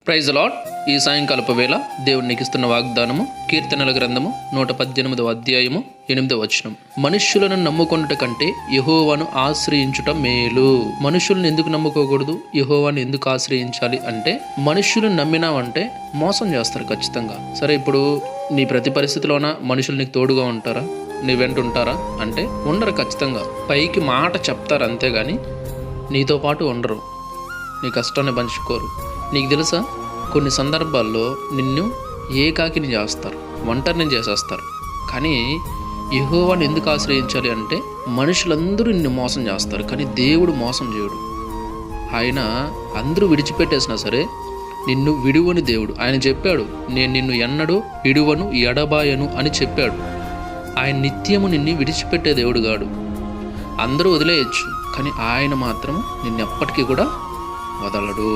Praise lord. ఈ సాయంకాలపు వేళ దేవుడు నీకు ఇస్తున్న వాగ్దానము కీర్తనల గ్రంథము 118వ అధ్యాయము 8వ వచనం. మనుష్యులను నమ్ముకొనుట కంటే యెహోవాను ఆశ్రయించుట మేలు. మనుషులను ఎందుకు నమ్ముకోకూడదు, యెహోవాను ఎందుకు ఆశ్రయించాలి అంటే, మనుష్యులను నమ్మినావంటే మోసం చేస్తారు ఖచ్చితంగా. సరే, ఇప్పుడు నీ ప్రతి పరిస్థితిలోన మనుషులు నీకు తోడుగా ఉంటారా, నీ వెంట ఉంటారా అంటే ఉండరు ఖచ్చితంగా. పైకి మాట చెప్తారు అంతేగాని నీతో పాటు ఉండరు, నీ కష్టాన్ని పంచుకోరు. నీకు తెలుసా, కొన్ని సందర్భాల్లో నిన్ను ఏకాకిని చేస్తారు, ఒంటరిని చేసేస్తారు. కానీ యెహోవాను ఎందుకు ఆశ్రయించాలి అంటే, మనుషులందరూ నిన్ను మోసం చేస్తారు కానీ దేవుడు మోసం చేయడు. ఆయన అందరూ విడిచిపెట్టేసినా సరే నిన్ను విడువని దేవుడు. ఆయన చెప్పాడు, నేను నిన్ను ఎన్నడూ విడువను ఎడబాయను అని చెప్పాడు. ఆయన నిత్యము నిన్ను విడిచిపెట్టే దేవుడు కాడు. అందరూ వదిలేయచ్చు కానీ ఆయన మాత్రం నిన్నెప్పటికీ కూడా వదలడు.